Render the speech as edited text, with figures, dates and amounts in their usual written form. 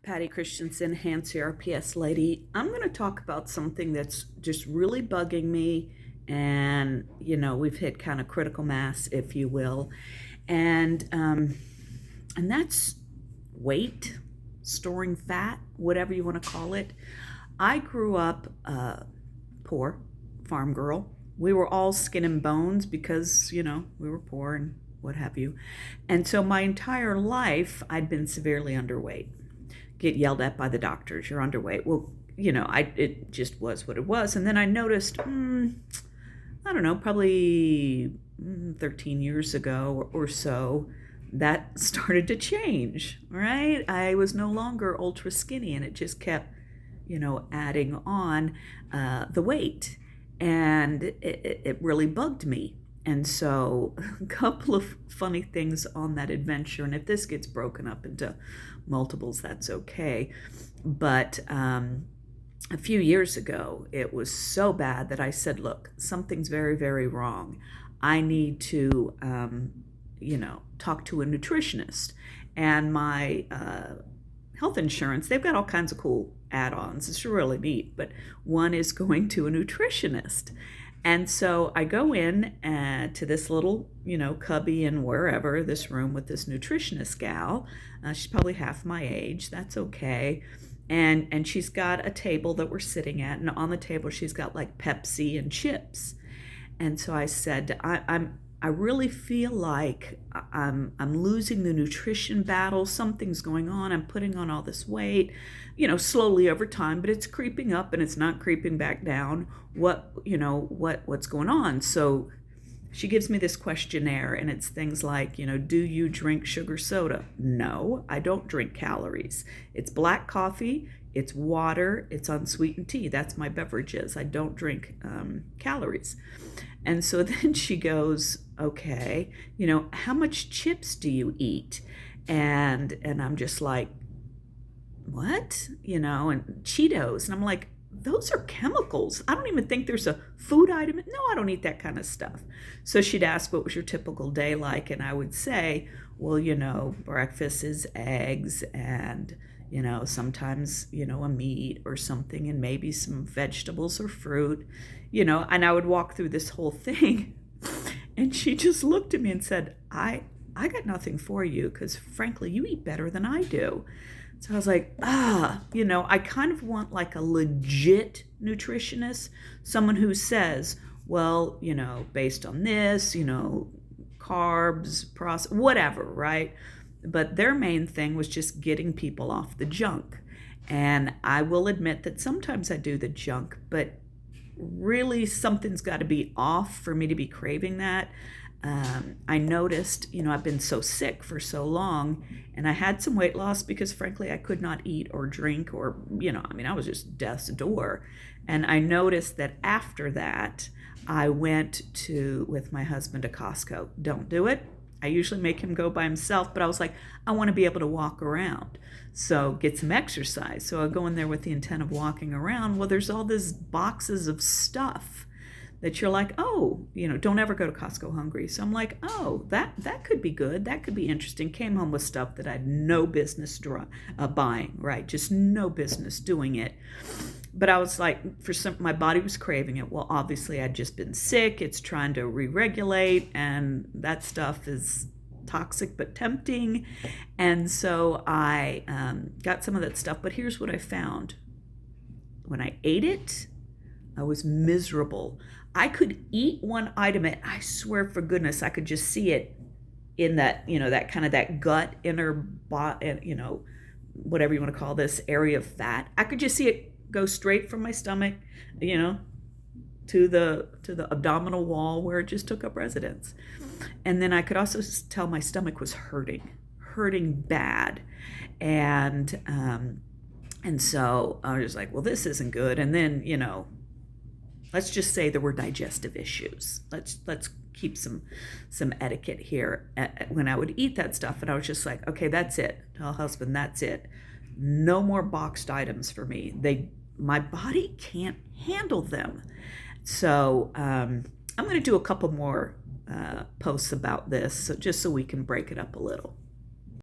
Patty Christensen, hand CRPS lady. I'm going to talk about something that's just really bugging me. And, we've hit kind of critical mass, if you will. And that's weight, storing fat, whatever you want to call it. I grew up poor, farm girl. We were all skin and bones because, we were poor and what have you. And so my entire life, I'd been severely underweight. Get yelled at by the doctors, you're underweight. Well, it just was what it was. And then I noticed, I don't know, probably 13 years ago or so, that started to change, right? I was no longer ultra skinny, and it just kept, adding on the weight. And it really bugged me. And so a couple of funny things on that adventure. And if this gets broken up into multiples, that's okay. But a few years ago, it was so bad that I said, look, something's very, very wrong. I need to, talk to a nutritionist. And my health insurance, they've got all kinds of cool add-ons. It's really neat. But one is going to a nutritionist. And so I go in to this little, cubby and wherever, this room with this nutritionist gal. She's probably half my age. That's okay. And she's got a table that we're sitting at. And on the table, she's got like Pepsi and chips. And so I said, I really feel like I'm losing the nutrition battle. Something's going on. I'm putting on all this weight, slowly over time, but it's creeping up and it's not creeping back down. What's going on? So she gives me this questionnaire, and it's things like, do you drink sugar soda? No, I don't drink calories. It's black coffee, it's water, it's unsweetened tea. That's my beverages. I don't drink calories. And so then she goes, okay, how much chips do you eat? And I'm just like, what? And Cheetos. And I'm like, those are chemicals. I don't even think there's a food item. No, I don't eat that kind of stuff. So she'd ask, what was your typical day like? And I would say, well, breakfast is eggs and, sometimes, a meat or something, and maybe some vegetables or fruit, and I would walk through this whole thing. And she just looked at me and said, I got nothing for you because frankly, you eat better than I do. So I was like, I kind of want like a legit nutritionist, someone who says, well, based on this, carbs, whatever, right? But their main thing was just getting people off the junk. And I will admit that sometimes I do the junk, but really something's got to be off for me to be craving that. I noticed, I've been so sick for so long, and I had some weight loss because frankly, I could not eat or drink or, I was just death's door. And I noticed that after that, I went with my husband to Costco. Don't do it. I usually make him go by himself, but I was like, I want to be able to walk around. So get some exercise. So I go in there with the intent of walking around. Well, there's all these boxes of stuff that you're like, oh, don't ever go to Costco hungry. So I'm like, oh, that could be good. That could be interesting. Came home with stuff that I had no business buying, right? Just no business doing it. But I was like, my body was craving it. Well, obviously I'd just been sick. It's trying to re-regulate, and that stuff is toxic but tempting. And so I got some of that stuff. But here's what I found. When I ate it, I was miserable. I could eat one item, and I swear for goodness, I could just see it in that, that kind of that gut inner, whatever you want to call this area of fat. I could just see it go straight from my stomach, to the abdominal wall where it just took up residence. And then I could also tell my stomach was hurting bad. And so I was like, well, this isn't good. And then, let's just say there were digestive issues. Let's keep some etiquette here. When I would eat that stuff, and I was just like, okay, that's it. Tell husband, that's it. No more boxed items for me. My body can't handle them. So I'm going to do a couple more posts about this, just so we can break it up a little.